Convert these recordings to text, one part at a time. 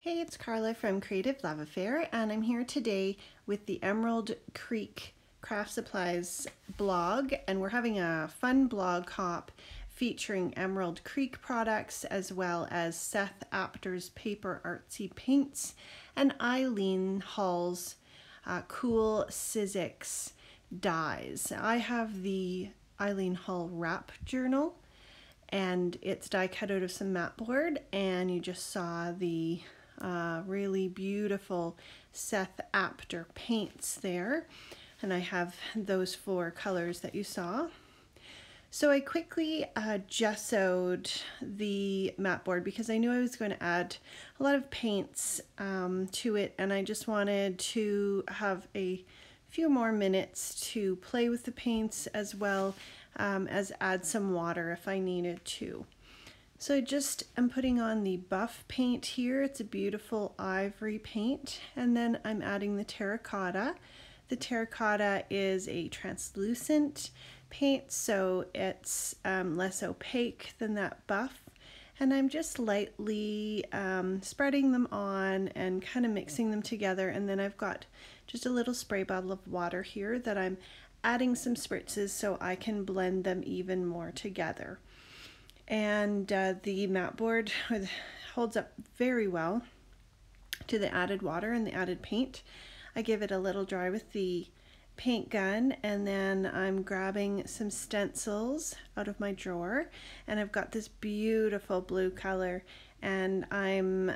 Hey, it's Carla from Creative Love Affair, and I'm here today with the Emerald Creek Craft Supplies blog, and we're having a fun blog hop featuring Emerald Creek products as well as Seth Apter's paper artsy paints and Eileen Hull's cool Sizzix dies. I have the Eileen Hull Wrap Journal, and it's die cut out of some mat board, and you just saw the really beautiful Seth Apter paints there, and I have those four colors that you saw. So I quickly gessoed the mat board because I knew I was going to add a lot of paints to it, and I just wanted to have a few more minutes to play with the paints as well as add some water if I needed to. So I just am putting on the buff paint here. It's a beautiful ivory paint, and then I'm adding the terracotta. The terracotta is a translucent paint, so it's less opaque than that buff, and I'm just lightly spreading them on and kind of mixing them together, and then I've got just a little spray bottle of water here that I'm adding some spritzes so I can blend them even more together. And the mat board holds up very well to the added water and the added paint. I give it a little dry with the paint gun, and then I'm grabbing some stencils out of my drawer, and I've got this beautiful blue color, and I'm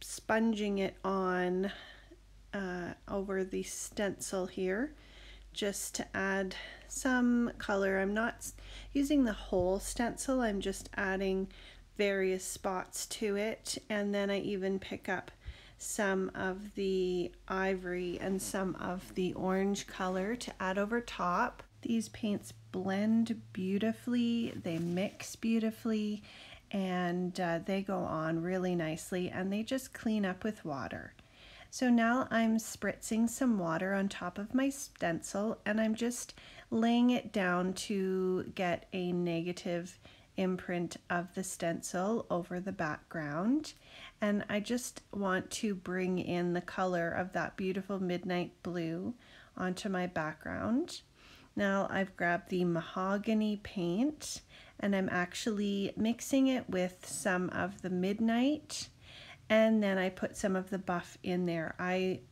sponging it on over the stencil here just to add some color. I'm not using the whole stencil, I'm just adding various spots to it, and then I even pick up some of the ivory and some of the orange color to add over top. These paints blend beautifully, they mix beautifully, and they go on really nicely, and they just clean up with water. So now I'm spritzing some water on top of my stencil, and I'm just laying it down to get a negative imprint of the stencil over the background. And I just want to bring in the color of that beautiful midnight blue onto my background. Now I've grabbed the mahogany paint, and I'm actually mixing it with some of the midnight, and then I put some of the buff in there. I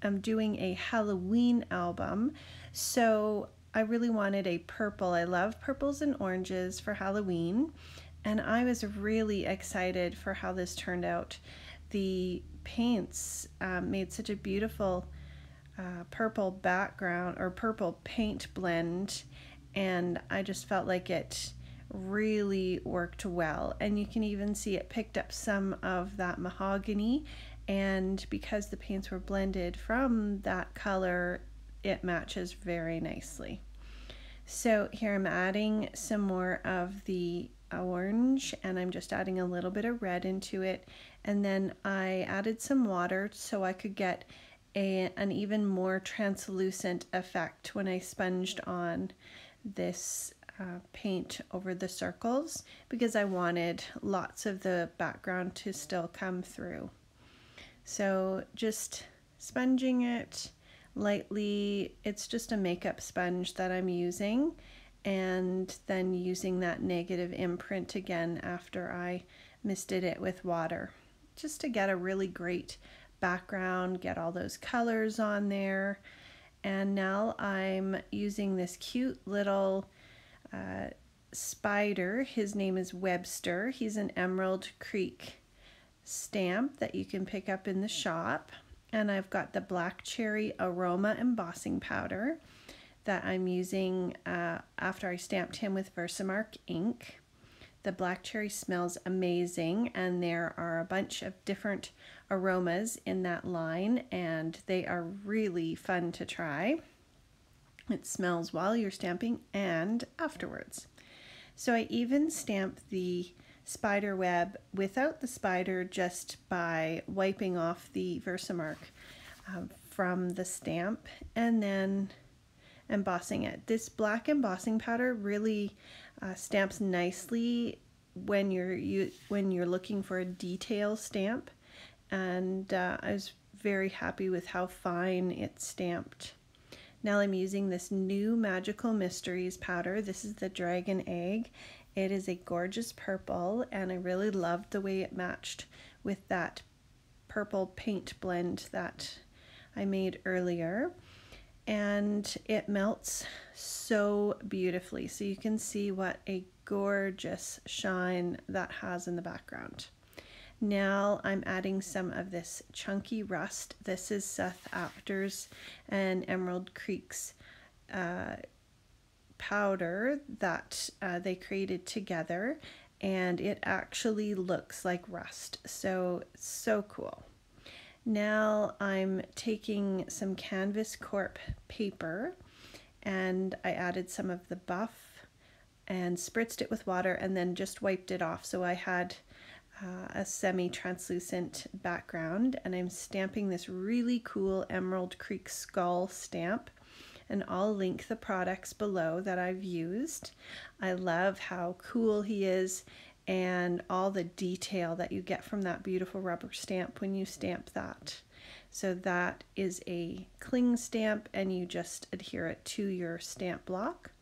am doing a Halloween album, so I really wanted a purple. I love purples and oranges for Halloween, and I was really excited for how this turned out. The paints made such a beautiful purple background or purple paint blend, and I just felt like it really worked well, and you can even see it picked up some of that mahogany, and because the paints were blended from that color, it matches very nicely. So here I'm adding some more of the orange, and I'm just adding a little bit of red into it, and then I added some water so I could get an even more translucent effect when I sponged on this paint over the circles, because I wanted lots of the background to still come through. So just sponging it lightly. It's just a makeup sponge that I'm using, and then using that negative imprint again after I misted it with water, just to get a really great background, get all those colors on there. And now I'm using this cute little spider. His name is Webster. He's an Emerald Creek stamp that you can pick up in the shop. And I've got the Black Cherry Aroma embossing powder that I'm using after I stamped him with Versamark ink. The black cherry smells amazing, and there are a bunch of different aromas in that line, and they are really fun to try. It smells while you're stamping and afterwards. So I even stamp the spider web without the spider, just by wiping off the Versamark from the stamp and then embossing it. This black embossing powder really stamps nicely when you're looking for a detail stamp, and I was very happy with how fine it's stamped. Now I'm using this new Magical Mysteries powder. This is the Dragon Egg. It is a gorgeous purple, and I really loved the way it matched with that purple paint blend that I made earlier. And it melts so beautifully. So you can see what a gorgeous shine that has in the background. Now I'm adding some of this chunky rust. This is Seth Apter's and Emerald Creek's powder that they created together, and it actually looks like rust. So cool. Now I'm taking some Canvas Corp paper, and I added some of the buff and spritzed it with water and then just wiped it off. So I had a semi-translucent background, and I'm stamping this really cool Emerald Creek skull stamp, and I'll link the products below that I've used. I love how cool he is and all the detail that you get from that beautiful rubber stamp when you stamp that. So that is a cling stamp, and you just adhere it to your stamp block.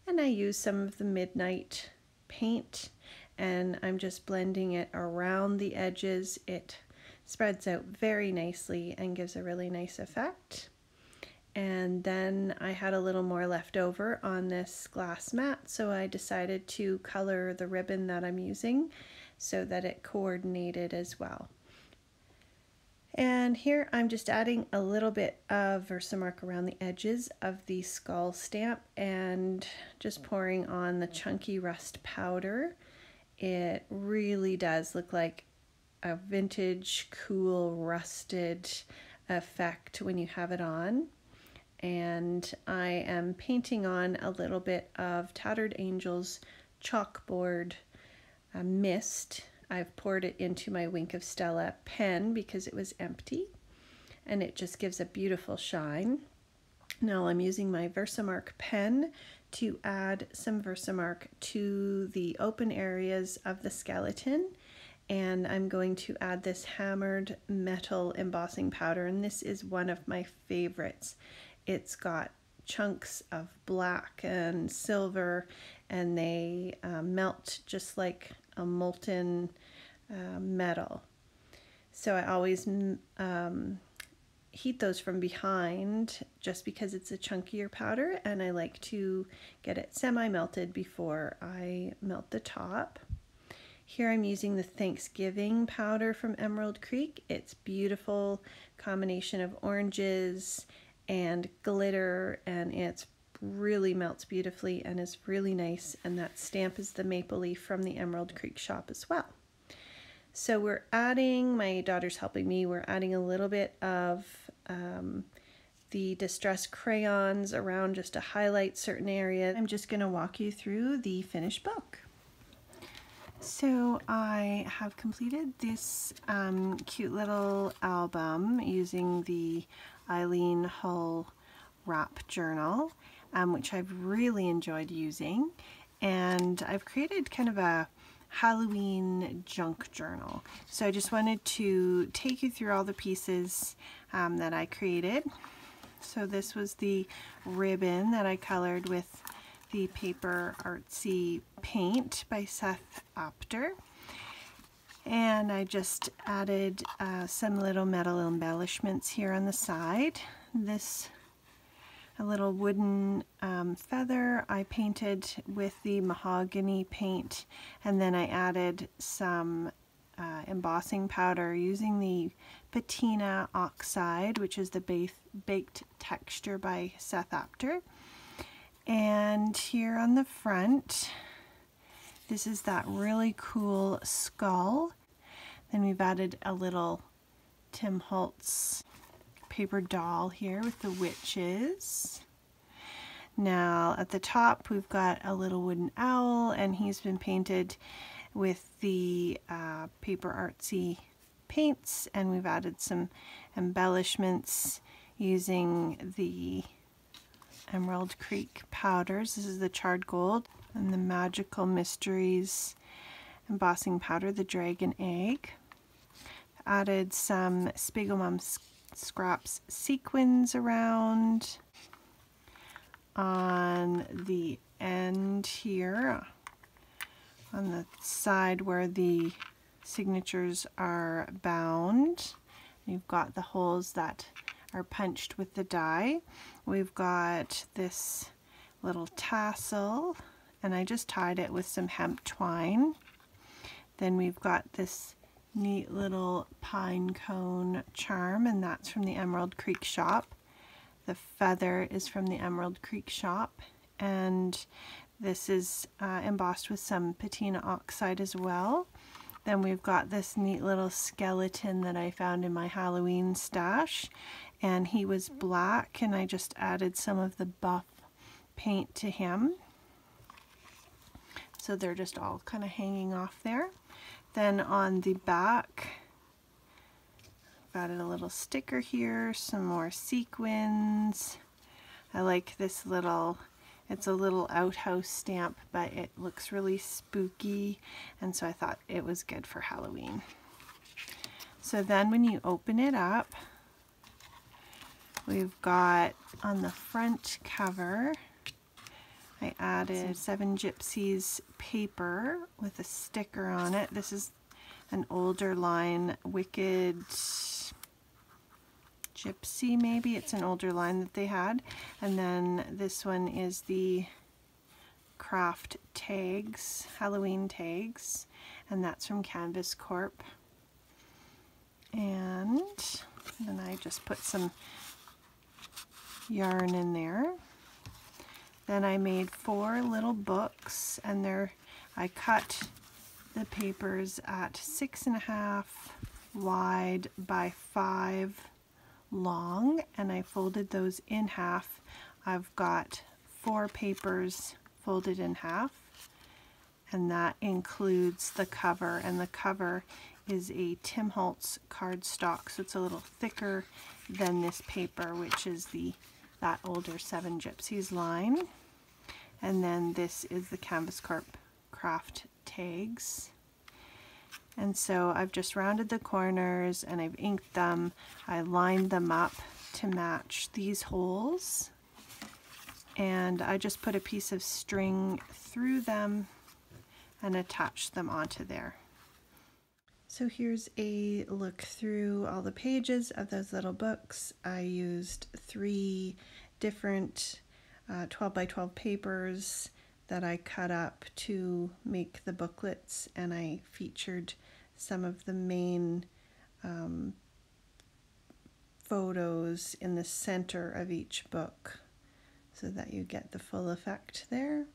And I use some of the Midnight paint, and I'm just blending it around the edges. It spreads out very nicely and gives a really nice effect. And then I had a little more left over on this glass mat, so I decided to color the ribbon that I'm using so that it coordinated as well. And here I'm just adding a little bit of Versamark around the edges of the skull stamp and just pouring on the chunky rust powder. It really does look like a vintage, cool, rusted effect when you have it on. And I am painting on a little bit of Tattered Angels chalkboard mist. I've poured it into my Wink of Stella pen because it was empty, and it just gives a beautiful shine. Now I'm using my Versamark pen to add some Versamark to the open areas of the skeleton, and I'm going to add this hammered metal embossing powder, and this is one of my favorites. It's got chunks of black and silver, and they melt just like a molten metal. So I always heat those from behind just because it's a chunkier powder, and I like to get it semi-melted before I melt the top. Here I'm using the Thanksgiving powder from Emerald Creek. It's beautiful combination of oranges and glitter, and it really melts beautifully and is really nice. And that stamp is the maple leaf from the Emerald Creek shop as well. So we're adding, my daughter's helping me, we're adding a little bit of the Distress crayons around just to highlight certain areas. I'm just going to walk you through the finished book. So I have completed this cute little album using the Eileen Hull Wrap Journal, which I've really enjoyed using. And I've created kind of a Halloween junk journal. So I just wanted to take you through all the pieces that I created. So this was the ribbon that I colored with the paper Artsy paint by Seth Apter. And I just added some little metal embellishments here on the side. This a little wooden feather I painted with the mahogany paint, and then I added some embossing powder using the patina oxide, which is the baked texture by Seth Apter. And here on the front, this is that really cool skull. Then we've added a little Tim Holtz paper doll here with the witches. Now at the top we've got a little wooden owl, and he's been painted with the paper Artsy paints, and we've added some embellishments using the Emerald Creek powders. This is the charred gold and the Magical Mysteries embossing powder, the Dragon Egg. Added some Spiegelmum Scraps sequins around on the end here, on the side where the signatures are bound. You've got the holes that are punched with the die. We've got this little tassel, and I just tied it with some hemp twine. Then we've got this neat little pine cone charm, and that's from the Emerald Creek shop. The feather is from the Emerald Creek shop, and this is embossed with some patina oxide as well. Then we've got this neat little skeleton that I found in my Halloween stash, and he was black, and I just added some of the buff paint to him. So they're just all kind of hanging off there. Then on the back, I've added a little sticker here, some more sequins. I like this little, it's a little outhouse stamp, but it looks really spooky, and so I thought it was good for Halloween. So then when you open it up, we've got on the front cover, I added 7 Gypsies paper with a sticker on it. This is an older line, Wicked Gypsy maybe. It's an older line that they had. And then this one is the craft tags, Halloween tags, and that's from Canvas Corp. And then I just put some yarn in there. Then I made 4 little books, and I cut the papers at 6.5 wide by 5 long, and I folded those in half. I've got 4 papers folded in half, and that includes the cover, and the cover is a Tim Holtz cardstock, so it's a little thicker than this paper, which is that older 7 Gypsies line. And then this is the Canvas Corp craft tags. And so I've just rounded the corners and I've inked them. I lined them up to match these holes. And I just put a piece of string through them and attached them onto there. So here's a look through all the pages of those little books. I used 3 different 12 by 12 papers that I cut up to make the booklets, and I featured some of the main photos in the center of each book so that you get the full effect there.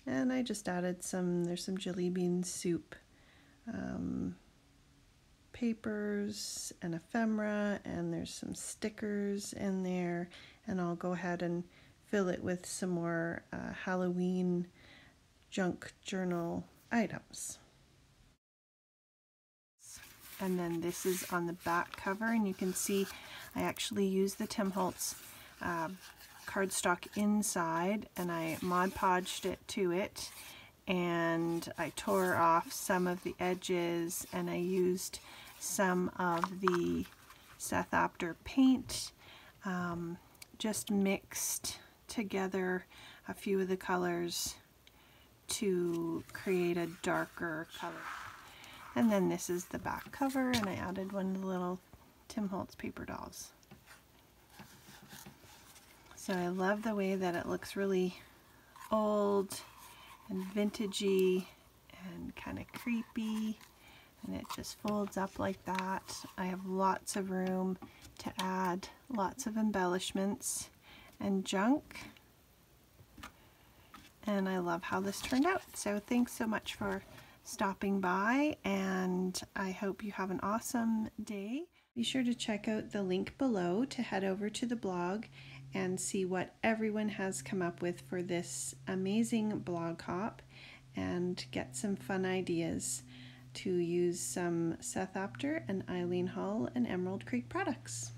And I just added there's some jelly bean soup papers and ephemera, and there's some stickers in there, and I'll go ahead and fill it with some more Halloween junk journal items. And then this is on the back cover, and you can see I actually used the Tim Holtz cardstock inside, and I Mod Podged it to it, and I tore off some of the edges, and I used some of the Seth Apter paint, just mixed together a few of the colors to create a darker color. And then this is the back cover, and I added one of the little Tim Holtz paper dolls. So I love the way that it looks really old and vintagey and kind of creepy, and it just folds up like that. I have lots of room to add lots of embellishments and junk, and I love how this turned out. So thanks so much for stopping by, and I hope you have an awesome day. Be sure to check out the link below to head over to the blog and see what everyone has come up with for this amazing blog hop, and get some fun ideas to use some Seth Apter and Eileen Hull and Emerald Creek products.